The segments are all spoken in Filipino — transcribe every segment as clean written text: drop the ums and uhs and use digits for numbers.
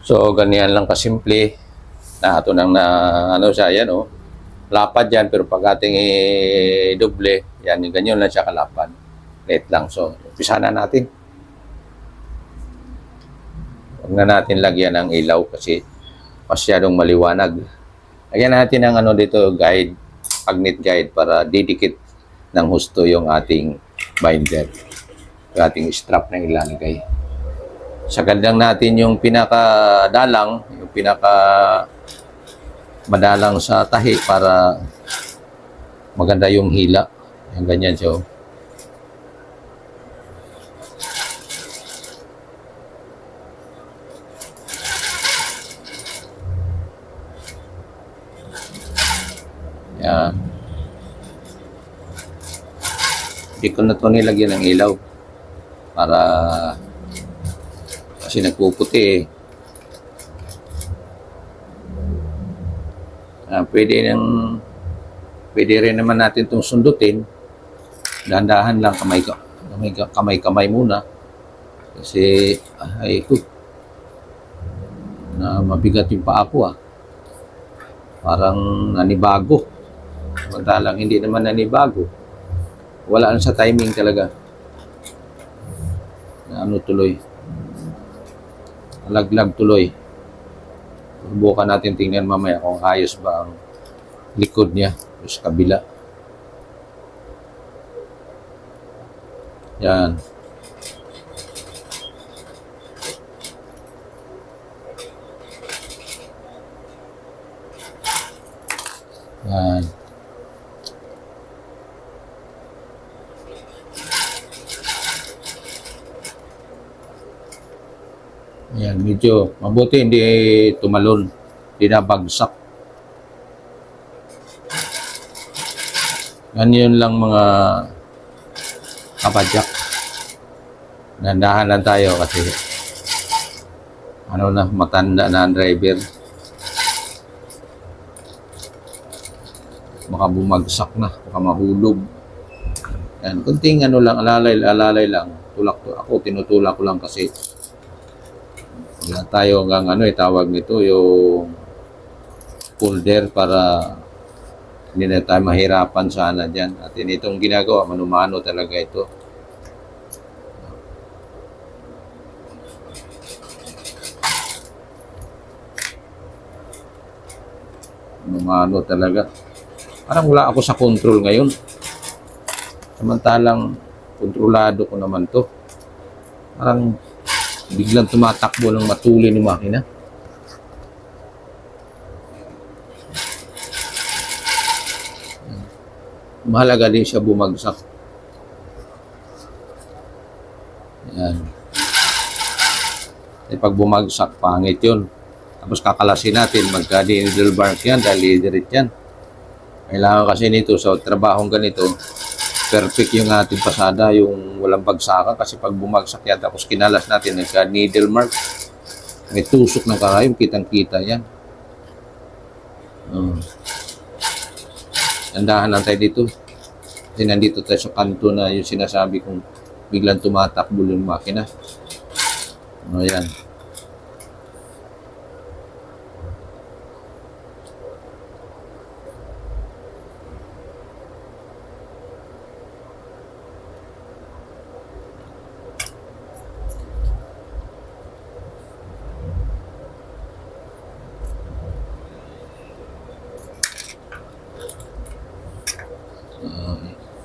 So, ganyan lang kasimple na ato nang na ano siya, yan oh. Lapad yan, pero pag ating i-doble, yan, ganyan lang siya kalapad. Late lang. So, umpisa na natin. Huwag na natin lagyan ng ilaw kasi masyadong maliwanag. Lagyan natin ng ano dito, guide, magnet guide para didikit ng husto yung ating binder. Yung ating strap na ilalagay. Sagad lang natin yung pinakadalang, yung pinaka madalang sa tahi para maganda yung hila. Yung ganyan siya. Yan. Hindi ko na ito nilagyan ng ilaw para kasi nagpuputi eh. Pwede rin naman natin itong sundutin. Dahan-dahan lang kamay muna. Kasi na mabigat yung paa ko ah. Parang nanibago. Samantalang hindi naman nanibago. Wala sa timing talaga. Ano tuloy. Laglag tuloy. Subukan natin tingnan mamaya kung ayos ba ang likod niya sa kabila. Yan. Yan. Yan, medyo mabuti hindi tumalon, hindi nabagsak. Ganyan lang mga kapadyak. Nandahan lang tayo kasi matanda na ang driver. Baka bumagsak na, baka mahulog. Yan, kunting alalay lang. Ako tinutulak ko lang kasi wala tayo hanggang tawag nito yung folder para hindi na tayo mahirapan sana dyan. At itong ginagawa, manumano talaga ito. Manumano talaga. Parang wala ako sa control ngayon. Samantalang kontrolado ko naman to. Parang biglang tumatakbo ng matuli ng makina. Mahalaga din siya bumagsak. Yan. Pag bumagsak, pangit yun. Tapos kakalasin natin, magka-needle bark yan, dahil dirit yan. Kailangan kasi nito sa trabahong ganito, perfect yung ating pasada, yung walang bagsakan. Kasi pag bumagsak yan, tapos kinalas natin, nagka-needle mark, may tusok ng karayom, kitang-kita yan. Andahan lang tayo dito. Kasi nandito tayo sa kanto na yung sinasabi kong biglang tumatakbo yung makina. Yan.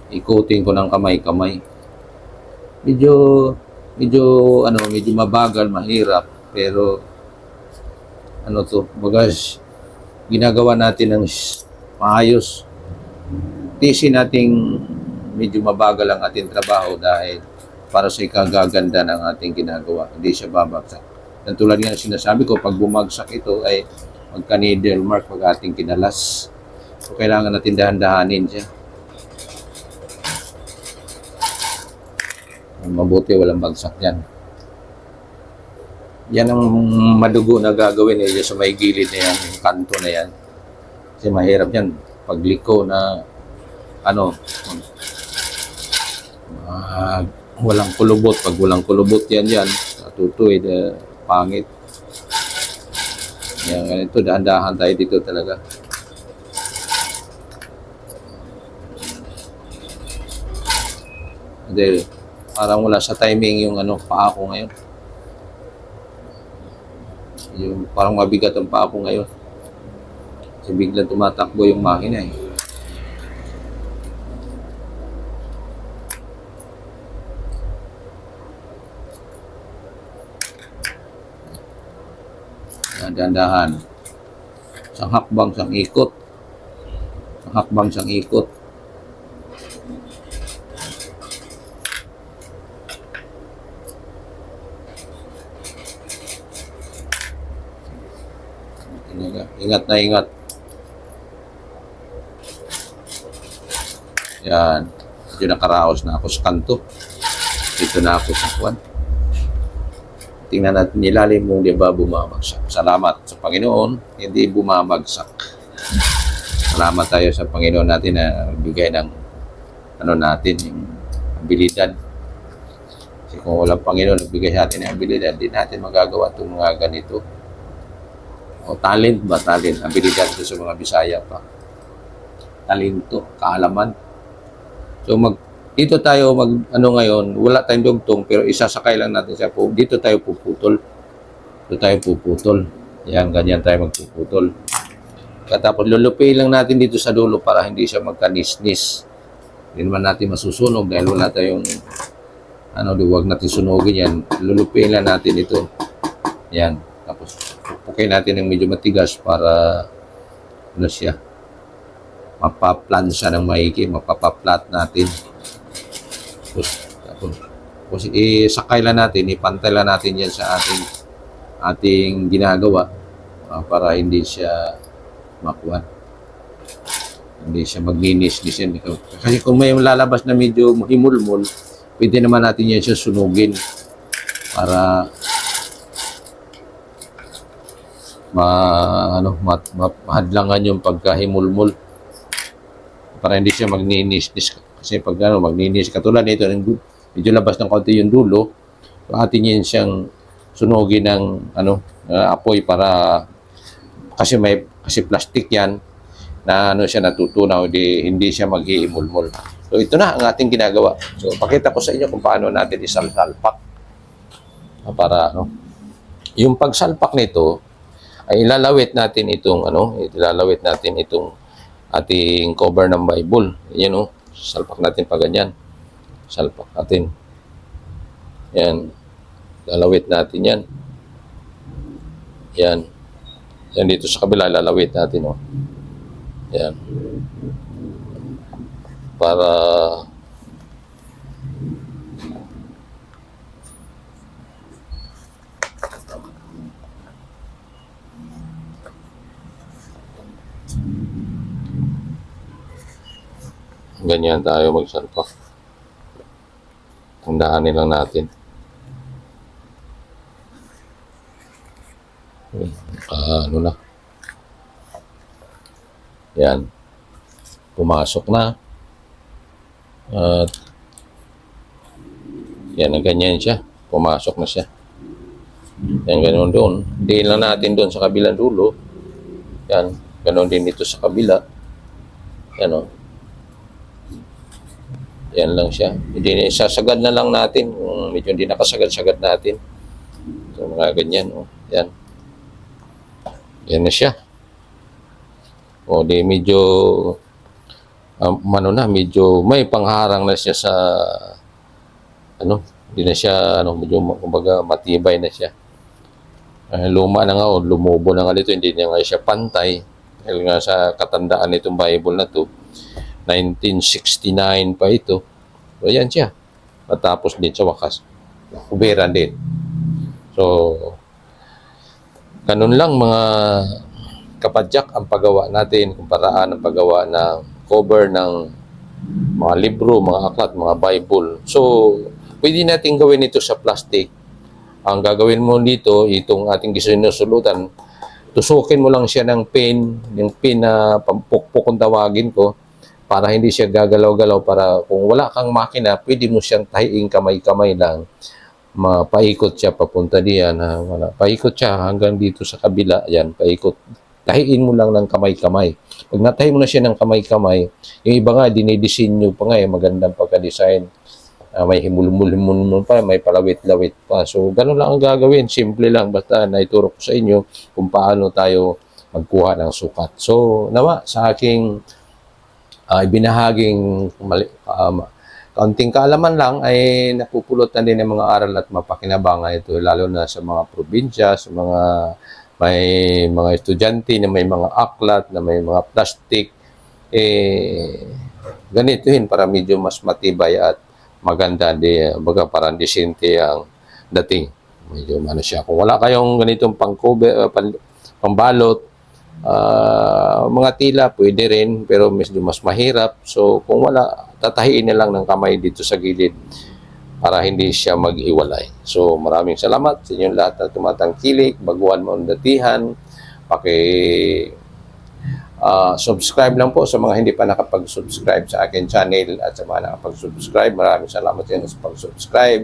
Ikutin ko ng kamay-kamay. Medyo mabagal, mahirap, pero bagas ginagawa natin ng maayos. Tisin nating medyo mabagal ang ating trabaho dahil para sa ikagaganda ng ating ginagawa. Hindi siya babagsak. At tulad nga sinasabi ko, pag bumagsak ito ay magka-needle mark pag ating kinalas. So, kailangan natin dahan-dahanin siya. Mabuti walang bagsak yan. Yan ang madugo na gagawin sa may gilid na yan, yung kanto na yan. Kasi mahirap yan pagliko na walang kulubot. Pag walang kulubot yan, natutuwid, pangit. Yan, ganito, dahan-dahan tayo dito talaga. Dahil parang wala sa timing yung paa ko ngayon. Yung parang mabigat ang paa ko ngayon. Kasi biglang tumatakbo yung makina eh. Dahan-dahan. Isang hakbang, isang ikot. Isang hakbang, isang ikot. Ingat na ingat. Yan. Medyo nakaraos na ako sa kanto. Dito na ako sa kwan. Tingnan natin nilalim kung di ba bumabagsak. Salamat sa Panginoon, hindi bumabagsak. Salamat tayo sa Panginoon natin na bigay ng natin, yung abilidad. Kasi kung walang Panginoon na bigay sa atin ng abilidad, hindi natin magagawa itong mga ganito. O talent ba? Talent. Abilidad sa mga Bisaya pa. Talento, kaalaman. So dito tayo ngayon, wala tayong dugtong pero isasakay lang natin siya po. Dito tayo puputol. Dito tayo puputol. Yan, ganyan tayo magpuputol. Katapos lulupiin lang natin dito sa dulo para hindi siya magkanisnis. Hindi naman natin masusunog dahil wala tayong huwag natin sunugin yan. Lulupiin lang natin ito. Yan. Tapos pupukin natin ng medyo matigas para siya. Mapaplan siya ng maigi, mapapaplat natin. Tapos isakay lang natin, ipantay lang natin yan sa ating ginagawa para hindi siya makuha. Hindi siya magninis-nis yan. Kasi kung may lalabas na medyo himulmol, pwede naman natin yan siya sunugin para mahadlangan yung pagkahimulmol para hindi siya magninis-nis. Kasi pag magninis, katulad nito, medyo labas ng konti yung dulo, atin yan siyang sunugin ng apoy para kasi plastic yan na siya natutunaw, hindi siya maghihimulmol. So ito na ang ating ginagawa. So pakita ko sa inyo kung paano natin isalpak para yung pagsalpak nito ay ilalawit natin itong ating cover ng Bible. Yan salpak natin pa ganyan. Salpak natin. Yan. Lalawit natin yan. Yan. Yan dito sa kabila, lalawit natin. Yan. Para ganyan tayo magsalpak. Tandahanin lang natin. Na. Yan. Pumasok na. At yan, ganyan siya. Pumasok na siya. Yan, ganoon doon. Diin lang natin doon sa kabilang dulo. Yan. Ganoon din dito sa kabila. Yan Yan lang siya. Hindi sasagad na lang natin. Medyo hindi nakasagad-sagad natin. So, mga ganyan. Yan. Yan na siya. Di medyo medyo may pangharang na siya sa hindi na siya medyo kumbaga matibay na siya. Luma na nga lumubo na nga dito, hindi na nga siya pantay. Dahil nga sa katandaan nitong Bible na to, 1969 pa ito. So, yan siya. Matapos din sa wakas. Kuberan din. So, ganun lang mga kapadyak ang paggawa natin, kung paraan ang paggawa ng cover ng mga libro, mga aklat, mga Bible. So, pwede natin gawin ito sa plastic. Ang gagawin mo dito, itong ating sinusulutan, tusukin mo lang siya ng pin, yung pin na pampukpok kung tawagin ko, para hindi siya gagalaw-galaw, para kung wala kang makina, pwede mo siyang tahiing kamay-kamay lang. paikot siya papunta diyan. Wala. Paikot siya hanggang dito sa kabila. Yan, paikot. Tahiin mo lang ng kamay-kamay. Pag natahi mo na siya ng kamay-kamay, yung iba nga, dinidisenyo pa nga, magandang pagka-design. May himulmul pa, may palawit-lawit pa. So, ganun lang ang gagawin. Simple lang. Basta naituro ko sa inyo kung paano tayo magkuha ng sukat. So, nawa, sa aking ibinahaging kaunting kaalaman lang ay napupulutan din ng mga aral at mapakinabangan ito, lalo na sa mga probinsya, sa mga may mga estudyante na may mga aklat, na may mga plastic, ganituhin para medyo mas matibay at maganda, baga parang disente ang dating. Medyo ano siya. Kung wala kayong ganitong pang-cover, pambalot, mga tila pwede rin, pero medyo mas mahirap. So kung wala, tatahiin na lang ng kamay dito sa gilid para hindi siya maghiwalay. So maraming salamat sa inyong lahat na tumatangkilik. Baguhan mo ang datihan, subscribe lang po sa mga hindi pa nakapag-subscribe sa akin channel, at sa mga nakapag-subscribe, maraming salamat sa inyo sa pag-subscribe.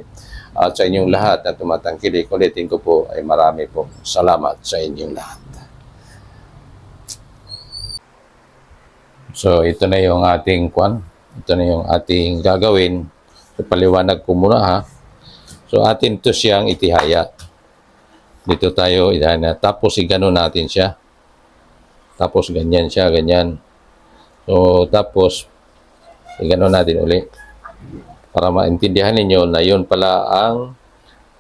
At sa inyong lahat na tumatangkilik, ulitin ko po ay marami po salamat sa inyong lahat. So ito na yung ating ito na yung ating gagawin. So, paliwanag ko muna ha. So atin to siyang itihaya. Dito tayo itihaya. Tapos igano natin siya. Tapos ganyan siya, ganyan. So tapos igano natin uli. Para maintindihan ninyo na yun pala ang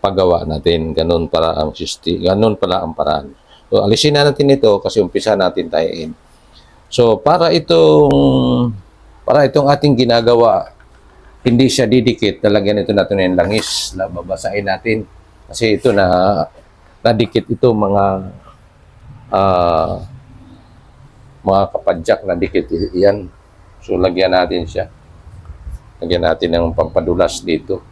paggawa natin. Ganun pala ang paraan. So alisin na natin ito kasi umpisa natin tayoin. So para itong ating ginagawa, hindi siya didikit, talagyan ito natin ng langis na babasahin natin. Kasi ito nadikit ito mga kapadyak na dikit yan. So lagyan natin siya. Lagyan natin ng pampadulas dito.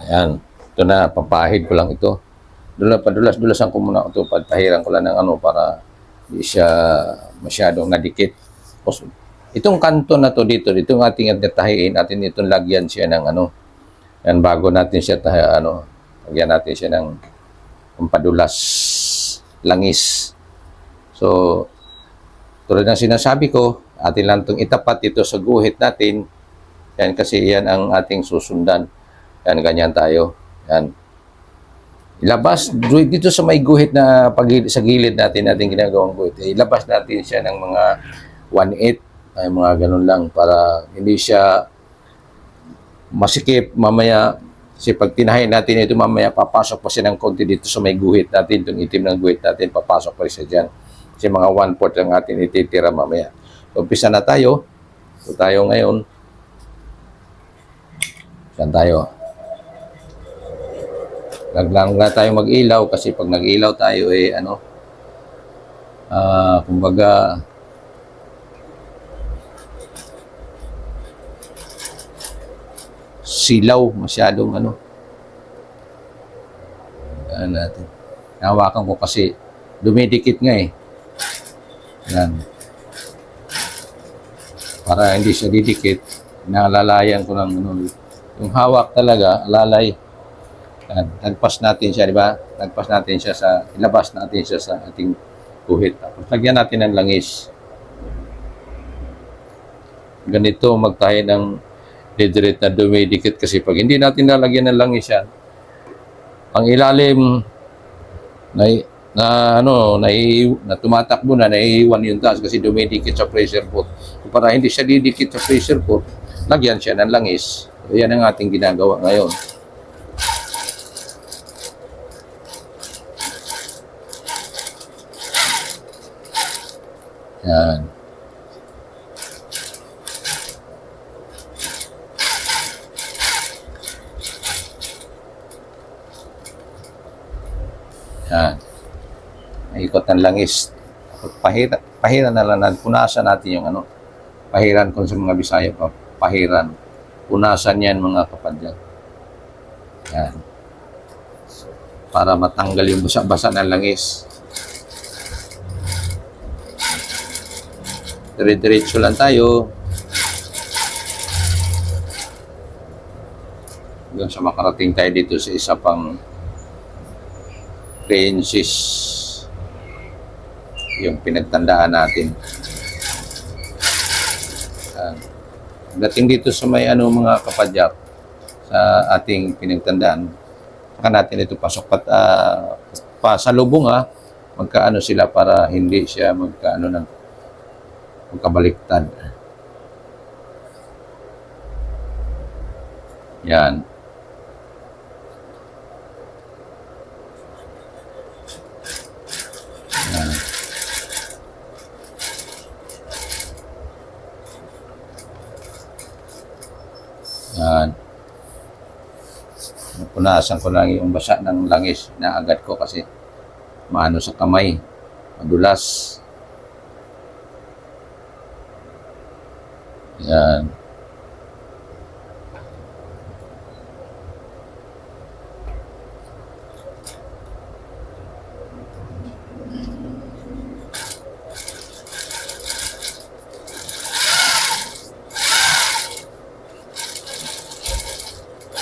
Ayan. Ito na, papahid ko lang ito. Dulasan ko muna ito. Pagpahiran ko lang ng para hindi siya masyadong nadikit. Itong kanto na to dito, itong ating tahiin, atin itong lagyan siya ng yan, bago natin siya lagyan natin siya ng pampadulas, langis. So, tulad ng sinasabi ko, atin lang itong itapat ito sa guhit natin. Yan, kasi yan ang ating susundan. Yan, ganyan tayo. Yan. Ilabas, dito sa may guhit na sa gilid natin ginagawang guhit, ilabas natin siya ng mga 1/8, ay mga ganun lang, para hindi siya masikip mamaya. Kasi pag tinahin natin ito mamaya, papasok pa siya ng konti dito sa may guhit natin, itong itim ng guhit natin, papasok pa siya dyan. Kasi mga 1/4 ang atin ititira mamaya. So, umpisa na tayo. So, tayo ngayon. Saan tayo? Naglang na tayo mag-ilaw kasi pag nag-ilaw tayo kumbaga silaw masyadong natin. Hawakan ko kasi dumidikit nga Yan. Para hindi siya didikit, nalalayan ko ng yung hawak talaga, alalay. Nagpas natin siya, di ba? Nagpas natin siya ilabas natin siya sa ating guhit. Tapos lagyan natin ng langis. Ganito magtayo ng didiret na dumidikit kasi pag hindi natin nalagyan ng langis yan, ang ilalim na tumatakbo na naiiwan yung taas kasi dumidikit sa pressure pot. So, para hindi siya didikit sa pressure pot, lagyan siya ng langis. So, yan ang ating ginagawa ngayon. Yan. Yan. Ikot ng langis. Pahiran na lang natin. Punasan natin yung pahiran kung sa mga Bisaya pa. Pahiran. Punasan yan mga kapadyan. Yan. Para matanggal yung basa-basa ng langis. Dire-diretso lang tayo. Hanggang sa makarating tayo dito sa isa pang Princess, yung pinagtandaan natin. Dating dito sa may mga kapadyak sa ating pinagtandaan, saka natin ito pasok pasalubong magkaano sila para hindi siya magkabaliktad. Yan. Yan. Yan. Punasan ko lang yung basa ng langis na agad ko kasi maano sa kamay, madulas. Yan.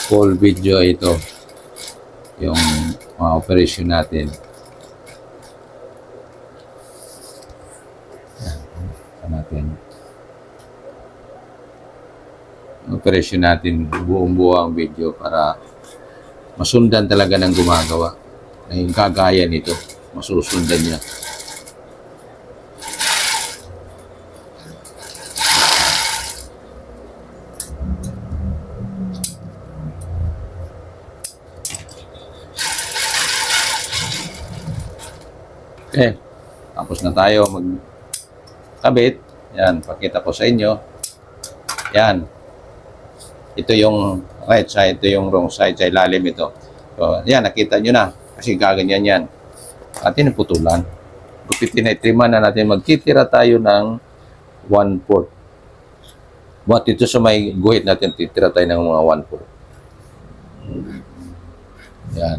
Full video ito yung mga operation natin. Operation natin buong-buo ang video para masundan talaga ng gumagawa na yung kagaya nito, masusundan niya. Okay, tapos na tayo magkabit. Yan, pakita ko sa inyo. Yan. Ito yung right side, ito yung wrong side, sa ilalim ito. So, yan, nakita nyo na. Kasi gaganyan yan. Atin putulan. Tinaitriman na natin. Magtitira tayo ng 1/4. Buat ito sa may guhit natin, titira tayo ng mga 1/4. Yan.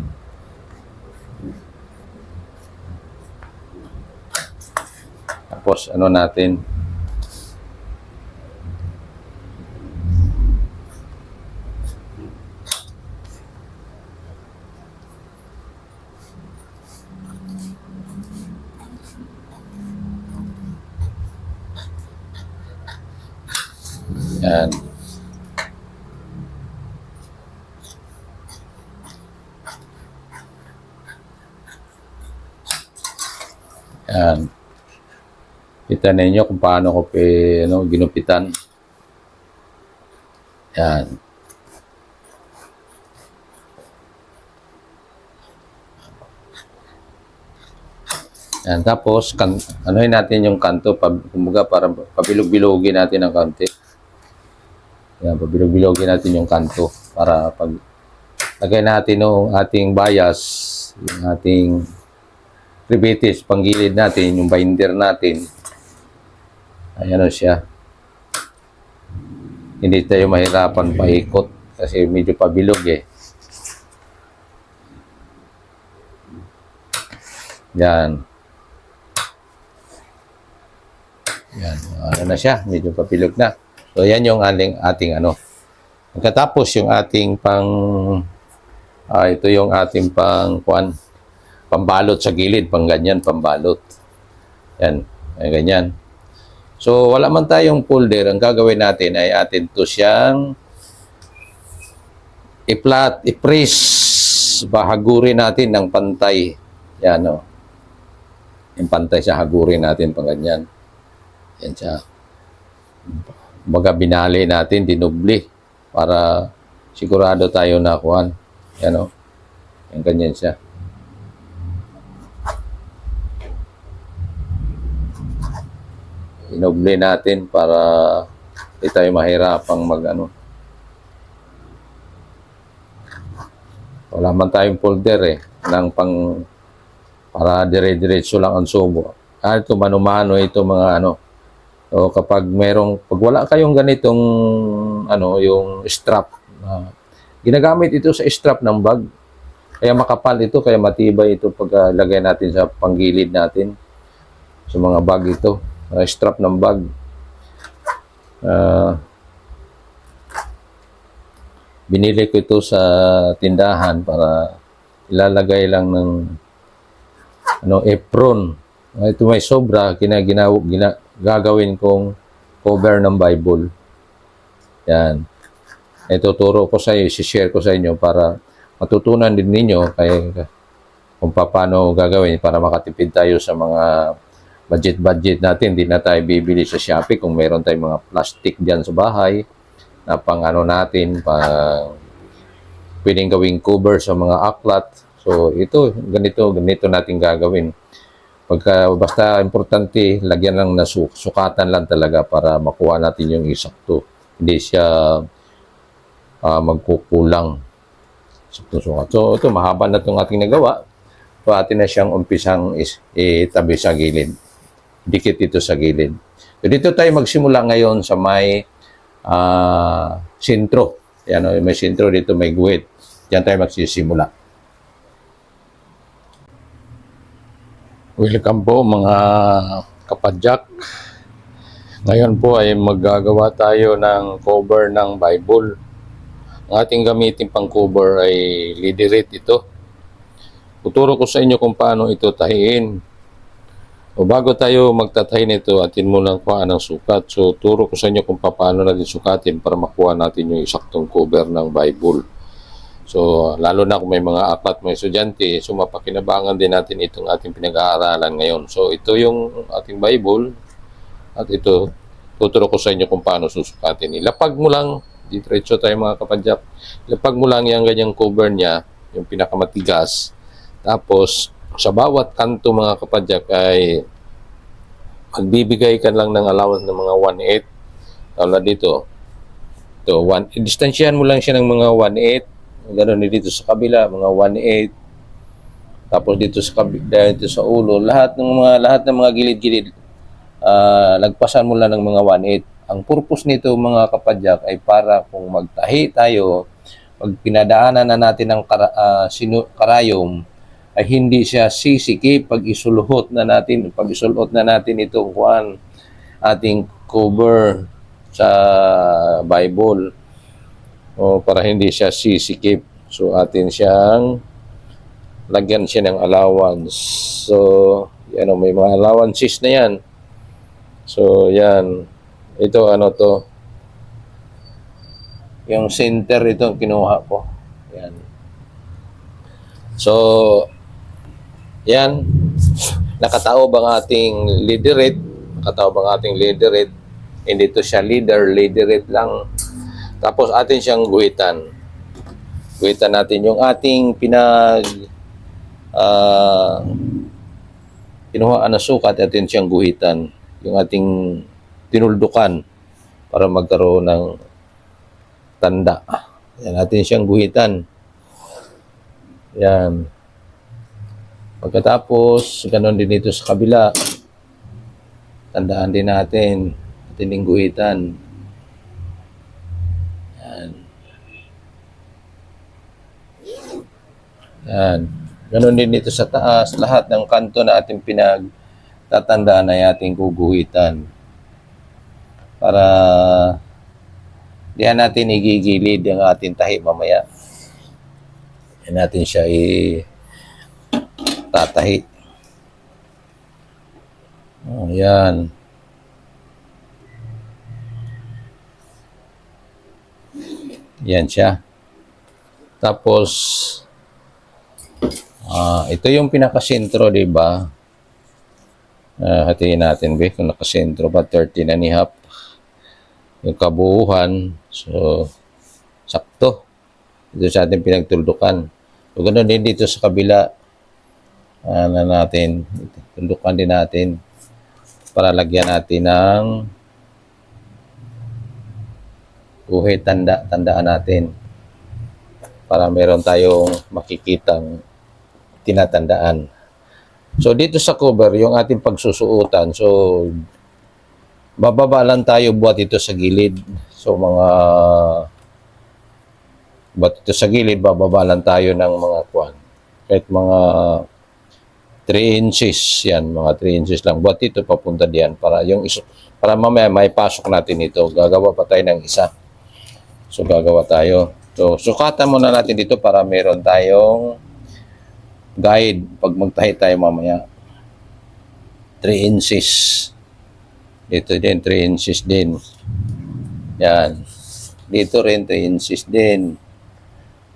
Tapos, ano natin, yan. Yan. Kita ninyo kung paano ko ginupitan. Yan. Yan. Tapos, anuhin natin yung kanto, kumbaga para pabilog-bilogin natin ang konti. Yan, pabilog-bilogin natin yung kanto para pag lagay natin yung ating bias, yung ating ribetes, panggilid natin, yung binder natin. Ayan o siya. Hindi tayo mahirapan paikot kasi medyo pabilog Yan. Yan. Ano na siya? Medyo pabilog na. So, yan yung ating Pagkatapos yung ating ito yung ating pambalot sa gilid, ganyan, pambalot. Yan. Ganyan. So, wala man tayong folder. Ang gagawin natin ay atin to siyang i-press. Hagurin natin ng pantay. Yan o. Yung pantay siya, hagurin natin ganyan. Yan siya. Baga binali natin, dinubli. Para sigurado tayo na kuhan. Yan o. Yan ganyan siya. Inoble natin para hindi tayo mahirapang wala man tayong folder para dire-diretso lang ang subo. Ito mano-mano ito mga So pag wala kayong ganitong yung strap, ginagamit ito sa strap ng bag. Kaya makapal ito, kaya matibay ito pag lagay natin sa panggilid natin sa mga bag ito. Strap ng bag. Ah, binili ko ito sa tindahan para ilalagay lang ng apron. Ito may sobra, gagawin kong cover ng Bible. Yan. Ito turo ko sa iyo, share ko sa inyo para matutunan din ninyo kung paano gagawin para makatipid tayo sa mga budget natin. Hindi na tayo bibili sa Shopee kung meron tayong mga plastic diyan sa bahay na pang natin, pwedeng gawing cover sa mga aklat. So ito, ganito natin gagawin. Basta importante, lagyan lang na sukatan lang talaga para makuha natin yung isakto. Hindi siya magkukulang. Sukat. So ito, mahaba na itong ating nagawa. So atin na siyang umpisang itabi sa gilid. Dikit ito sa gilid. So dito tayo magsimula ngayon sa may sentro. Yan, may sentro dito, may guhit. Diyan tayo magsisimula. Welcome po mga kapadyak. Ngayon po ay maggagawa tayo ng cover ng Bible. Ang ating gamitin pang cover ay Liderate ito. Tuturo ko sa inyo kung paano ito tahiin. O bago tayo magtatahi nito, atin mo lang kuhaan ng sukat. So turo ko sa inyo kung paano natin sukatin para makuha natin yung isaktong cover ng Bible. So, lalo na kung may mga aklat mga estudyante, so mapakinabangan din natin itong ating pinag-aaralan ngayon. So, ito yung ating Bible at ito, tuturo ko sa inyo kung paano susukatin. Ilapag mo lang, diretso tayo mga kapadyak, ilapag mo lang yung ganyang cover niya, yung pinakamatigas. Tapos, sa bawat kanto mga kapadyak ay magbibigay ka lang ng allowance ng mga 1/8. Tawala dito. Ito, distansyahan mo lang siya ng mga 1/8. Ganoon dito sa kabila, mga 1/8. Tapos dito sa kabila, dito sa ulo, lahat ng mga gilid-gilid, lagpasan mo lang ng mga 1/8. Ang purpose nito mga kapadyak ay para kung magtahi tayo, pag pinadaanan na natin ng karayom, ay hindi siya sisikip pag isulot na natin itong ating cover sa Bible. O para hindi siya sisikip. So atin siyang lagyan siya ng allowance. So yan, may mga allowances na yan. So yan, ito to, yung center ito kinuha ko. Yan. So yan, nakataob ang ating Liderate. Hindi to siya Liderate lang. Tapos atin siyang guhitan. Guhitan natin yung ating kinuhaan na sukat, atin siyang guhitan. Yung ating tinuldukan para magkaroon ng tanda. Yan, atin siyang guhitan. Yan. Pagkatapos, ganoon din dito sa kabila. Tandaan din natin, atin din guhitan. Yan. Ganon din dito sa taas, lahat ng kanto na ating pinagtatandaan ay ating guguhitan. Para diyan natin igigilid ang ating tahi mamaya. Yan natin siya tatahi. Oh, yan. Yan siya. Tapos ito yung pinakasentro, di ba? Hatiin natin, kung nakasentro ba, 13.5 yung kabuuhan. So, sakto. Ito sa ating pinagtuldukan. So, ganoon din dito sa kabila. Natin, tuldukan din natin para lagyan natin ng guhit, tandaan natin para meron tayong makikitang tinatandaan. So dito sa cover, yung ating pagsusuotan, so bababa lang tayo buhat ito sa gilid. So bababa lang tayo ng mga kahit mga 3 inches. Yan, mga 3 inches lang. Buhat ito papunta diyan para mamaya may pasok natin ito. Gagawa pa tayo ng isa. So, gagawa tayo. So, sukatan muna natin dito para meron tayong guide pag magtahi tayo mamaya. 3 inches. Dito din, 3 inches din. Yan. Dito rin, 3 inches din.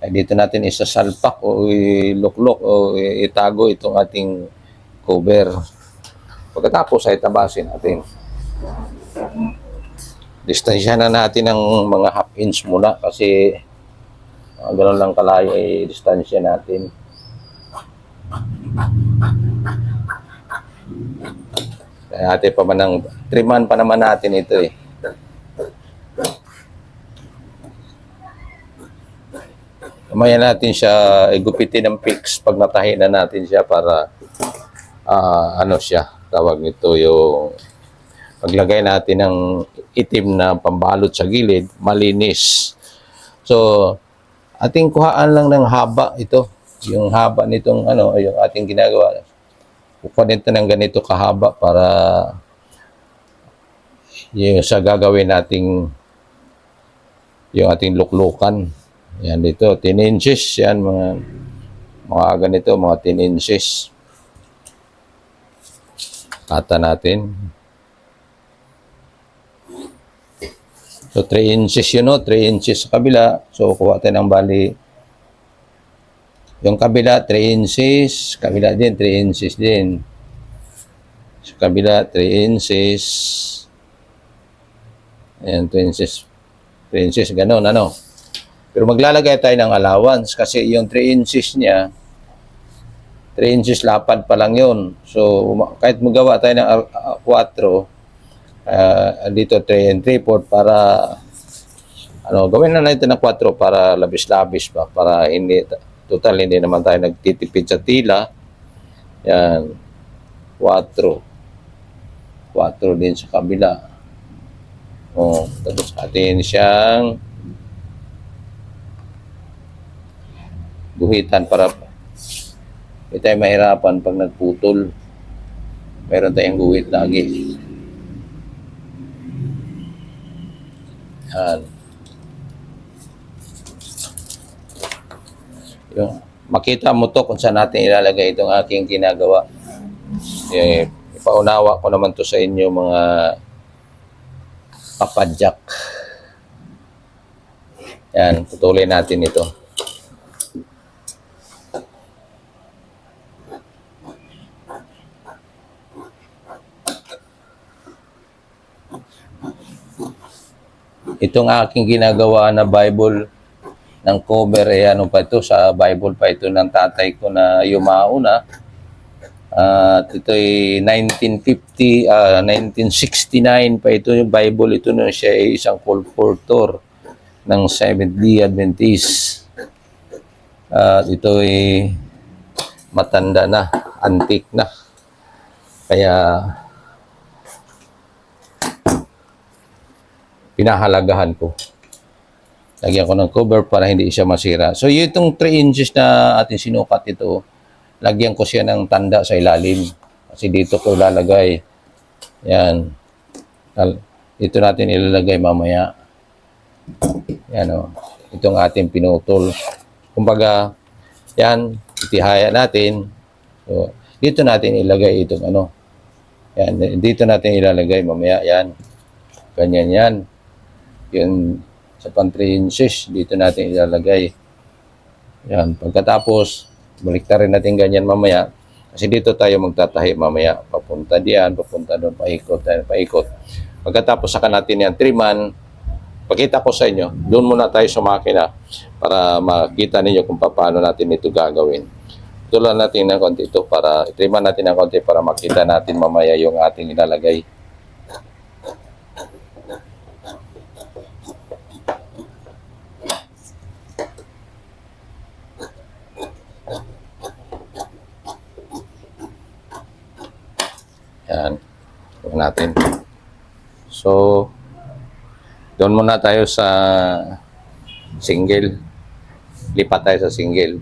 Ay, dito natin isasalpak o iluklok o itago itong ating cover. Pagkatapos ay tabasin natin. Distansya na natin ng mga half inch muna kasi gano'n lang kalayo ay distansya natin. Kaya ate pa man ng triman pa naman natin ito eh. Mamaya natin siya igupitin ng fix pag natahi na natin siya para ano siya, tawag nito yung paglagay natin ng itim na pambalot sa gilid, malinis. So, ating kuhaan lang ng haba ito. Yung haba nitong ano, yung ating ginagawa. Kukuha nito ng ganito kahaba para yung sa gagawin nating yung ating luklukan. Yan dito, 10 inches. Yan, mga ganito, mga 10 inches. Kata natin. So, 3 inches yun, no? 3 inches sa kabila. So, kuha tayo ng bali. Yung kabila, 3 inches. Kabila din, 3 inches din. Sa kabila, 3 inches. Ayan, 2 inches. 3 inches, ganun, ano? Pero maglalagay tayo ng allowance kasi yung 3 inches niya, 3 inches lapad pa lang yun. So, kahit magawa tayo ng 4, dito 3 and 3/4 para ano, gawin na natin ng 4 para labis-labis ba, para hindi total hindi naman tayo nagtitipid sa tila. Yan, 4 din sa kabila. Tapos atin siyang guhitan para hindi tayo mahirapan pag nagputol. Meron tayong guhit lagi. Yan. Yung, makita mo to kung saan natin ilalagay itong aking ginagawa. Ipaunawa ko naman to sa inyo mga papadyak. Yan, putulin natin ito. Itong aking ginagawa na Bible ng cover, ano pa ito, sa Bible pa ito ng tatay ko na yumao na. At ito ay 1969 pa ito yung Bible. Ito na siya ay isang colportor ng Seventh-day Adventist. At ito ay matanda na, antique na. Kaya pinahalagahan ko. Lagyan ko ng cover para hindi siya masira. So, itong 3 inches na ating sinukat ito, lagyan ko siya ng tanda sa ilalim. Kasi dito ko ilalagay. Yan. Ito natin ilalagay mamaya. Yan o. Itong ating pinutol. Kumbaga, yan, itihaya natin. So, dito natin ilagay itong ano. Yan. Dito natin ilalagay mamaya. Yan. Ganyan yan. Yun, sa pang 3 inches, dito natin ilalagay. Yan. Pagkatapos, baliktarin natin ganyan mamaya. Kasi dito tayo magtatahi mamaya. Papunta diyan, papunta doon, paikot, paikot. Pagkatapos saka natin yan, triman. Pakita ko sa inyo, doon muna tayo sa makina para makita ninyo kung paano natin ito gagawin. Tulan natin ng konti ito para, triman natin ng konti para makita natin mamaya yung ating ilalagay. Yan. Ito natin. So, doon muna tayo sa single. Lipat tayo sa single.